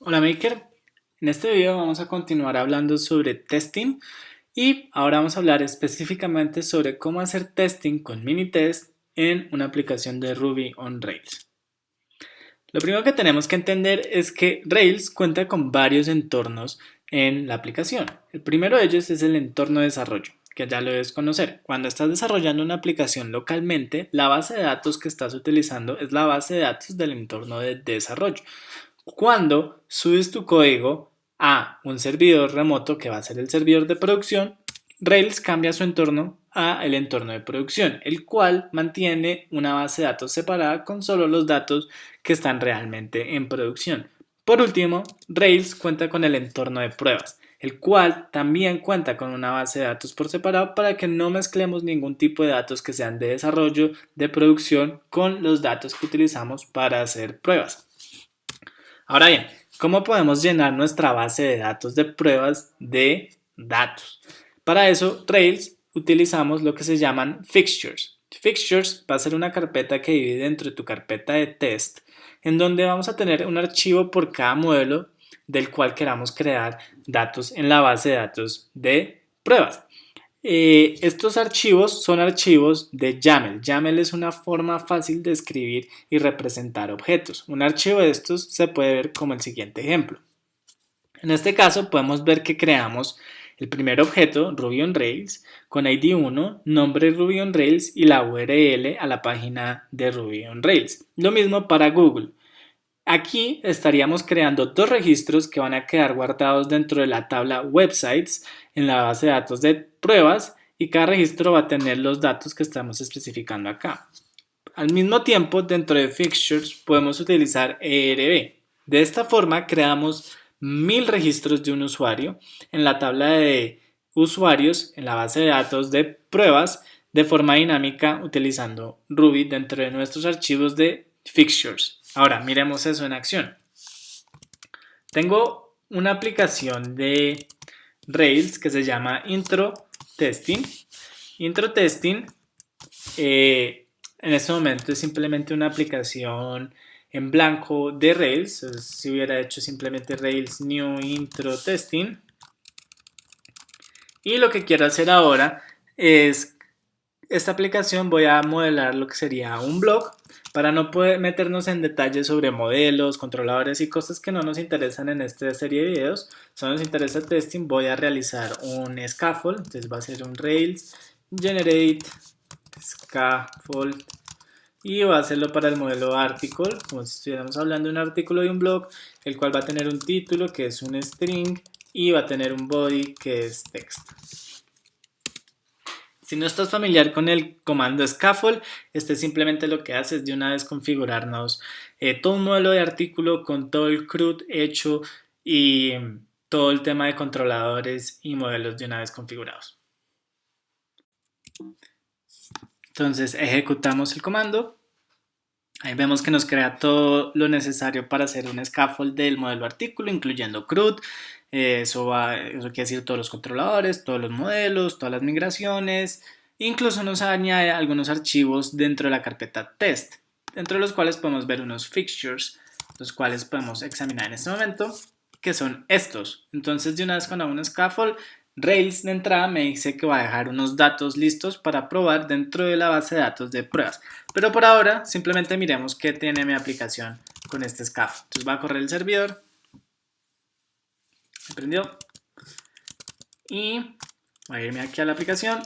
Hola Maker, en este video vamos a continuar hablando sobre testing y ahora vamos a hablar específicamente sobre cómo hacer testing con Minitest en una aplicación de Ruby on Rails. Lo primero que tenemos que entender es que Rails cuenta con varios entornos en la aplicación. El primero de ellos es el entorno de desarrollo, que ya lo debes conocer. Cuando estás desarrollando una aplicación localmente, la base de datos que estás utilizando es la base de datos del entorno de desarrollo. Cuando subes tu código a un servidor remoto que va a ser el servidor de producción, Rails cambia su entorno a el entorno de producción, el cual mantiene una base de datos separada con solo los datos que están realmente en producción. Por último, Rails cuenta con el entorno de pruebas, el cual también cuenta con una base de datos por separado para que no mezclemos ningún tipo de datos que sean de desarrollo, de producción, con los datos que utilizamos para hacer pruebas. Ahora bien, ¿cómo podemos llenar nuestra base de datos de pruebas de datos? Para eso, Rails utilizamos lo que se llaman fixtures. Fixtures va a ser una carpeta que divide dentro de tu carpeta de test, en donde vamos a tener un archivo por cada modelo del cual queramos crear datos en la base de datos de pruebas. Estos archivos son archivos de YAML. YAML es una forma fácil de escribir y representar objetos. Un archivo de estos se puede ver como el siguiente ejemplo. En este caso podemos ver que creamos el primer objeto, Ruby on Rails, con ID 1, nombre Ruby on Rails y la URL a la página de Ruby on Rails. Lo mismo para Google. Aquí estaríamos creando dos registros que van a quedar guardados dentro de la tabla websites en la base de datos de pruebas y cada registro va a tener los datos que estamos especificando acá. Al mismo tiempo, dentro de fixtures podemos utilizar ERB. De esta forma creamos 1000 registros de un usuario en la tabla de usuarios en la base de datos de pruebas de forma dinámica utilizando Ruby dentro de nuestros archivos de fixtures. Ahora miremos eso en acción. Tengo una aplicación de Rails que se llama Intro Testing. Intro Testing en este momento es simplemente una aplicación en blanco de Rails. Si hubiera hecho simplemente Rails New Intro Testing. Y lo que quiero hacer ahora es esta aplicación voy a modelar lo que sería un blog para no poder meternos en detalles sobre modelos, controladores y cosas que no nos interesan en esta serie de videos. Solo nos interesa testing. Voy a realizar un scaffold, entonces va a ser un Rails generate scaffold y va a hacerlo para el modelo article, como si estuviéramos hablando de un artículo de un blog, el cual va a tener un título que es un string y va a tener un body que es text. Si no estás familiar con el comando scaffold, este simplemente lo que hace es de una vez configurarnos todo un modelo de artículo con todo el CRUD hecho y todo el tema de controladores y modelos de una vez configurados. Entonces ejecutamos el comando. Ahí vemos que nos crea todo lo necesario para hacer un scaffold del modelo artículo, incluyendo CRUD. Eso quiere decir todos los controladores, todos los modelos, todas las migraciones. Incluso nos añade algunos archivos dentro de la carpeta test, dentro de los cuales podemos ver unos fixtures, los cuales podemos examinar en este momento, que son estos. Entonces, de una vez cuando hago un scaffold, Rails de entrada me dice que va a dejar unos datos listos para probar dentro de la base de datos de pruebas. Pero por ahora simplemente miremos qué tiene mi aplicación con este scaffold. Entonces va a correr el servidor. Me prendió. Y voy a irme aquí a la aplicación.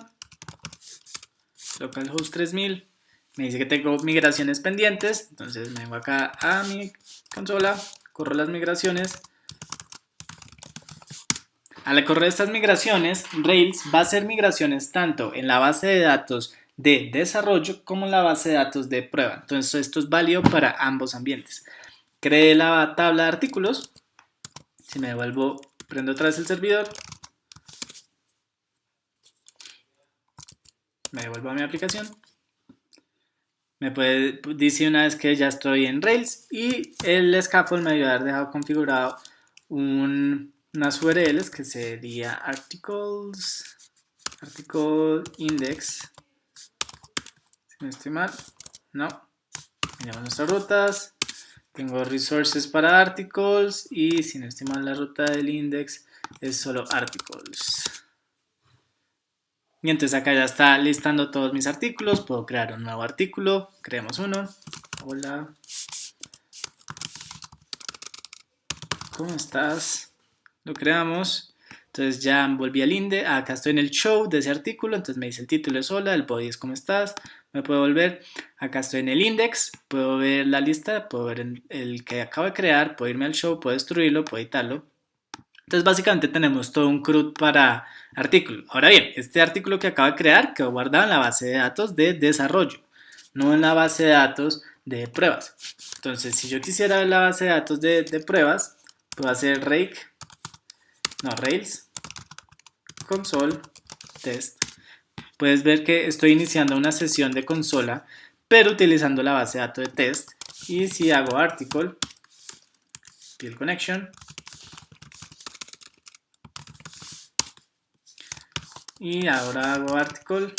Localhost 3000. Me dice que tengo migraciones pendientes. Entonces me vengo acá a mi consola. Corro las migraciones. Al correr estas migraciones, Rails va a hacer migraciones tanto en la base de datos de desarrollo como en la base de datos de prueba. Entonces esto es válido para ambos ambientes. Creé la tabla de artículos. Si me devuelvo, prendo otra vez el servidor. Me devuelvo a mi aplicación. Dice una vez que ya estoy en Rails y el scaffold me debe haber dejado configurado unas URLs que sería articles, article index, si no estoy mal, no, miramos nuestras rutas, Tengo resources para articles y si no estoy mal la ruta del index es solo articles. Y entonces acá ya está listando todos mis artículos. Puedo crear un nuevo artículo. Creemos uno. Hola. ¿Cómo estás? Lo creamos. Entonces ya volví al index. Acá estoy en el show de ese artículo. Entonces me dice el título es hola, el body es cómo estás. Me puedo volver. Acá estoy en el index. Puedo ver la lista. Puedo ver el que acabo de crear. Puedo irme al show. Puedo destruirlo. Puedo editarlo. Entonces básicamente tenemos todo un CRUD para artículo. Ahora bien, este artículo que acabo de crear quedó guardado en la base de datos de desarrollo, no en la base de datos de pruebas. Entonces si yo quisiera ver la base de datos de pruebas, puedo hacer Rails console test. Puedes ver que estoy iniciando una sesión de consola, pero utilizando la base de datos de test. Y si hago article, build connection, y ahora hago article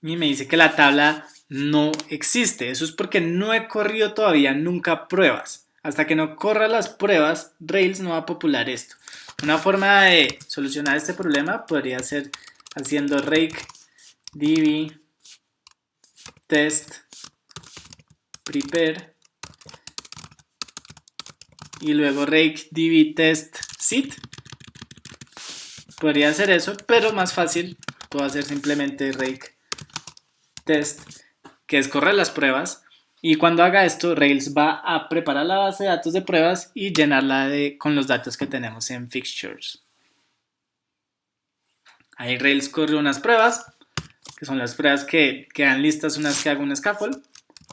y me dice que la tabla no existe. Eso es porque no he corrido todavía nunca pruebas. Hasta que no corra las pruebas, Rails no va a popular esto. Una forma de solucionar este problema podría ser haciendo rake db test prepare y luego rake db test sit. Podría hacer eso, pero más fácil puedo hacer simplemente rake test, que es correr las pruebas, y cuando haga esto Rails va a preparar la base de datos de pruebas y llenarla con los datos que tenemos en fixtures. Ahí Rails corre unas pruebas, que son las pruebas que quedan listas una vez que hago un scaffold,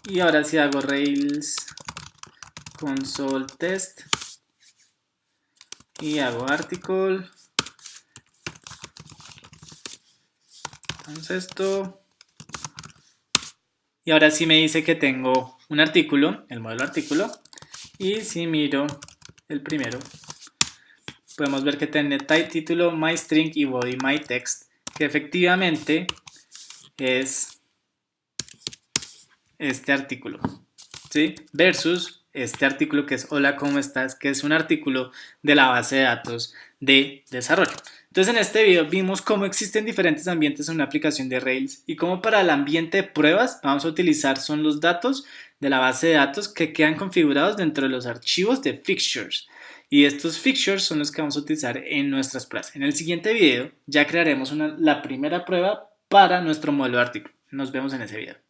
y ahora sí hago Rails console test y hago article. Entonces esto, y ahora sí me dice que tengo un artículo, el modelo artículo, y si miro el primero, podemos ver que tiene título myString y body myText, que efectivamente es este artículo, ¿sí? Versus este artículo que es hola, ¿cómo estás? Que es un artículo de la base de datos de desarrollo. Entonces en este video vimos cómo existen diferentes ambientes en una aplicación de Rails y cómo para el ambiente de pruebas vamos a utilizar son los datos de la base de datos que quedan configurados dentro de los archivos de fixtures. Y estos fixtures son los que vamos a utilizar en nuestras pruebas. En el siguiente video ya crearemos la primera prueba para nuestro modelo de artículo. Nos vemos en ese video.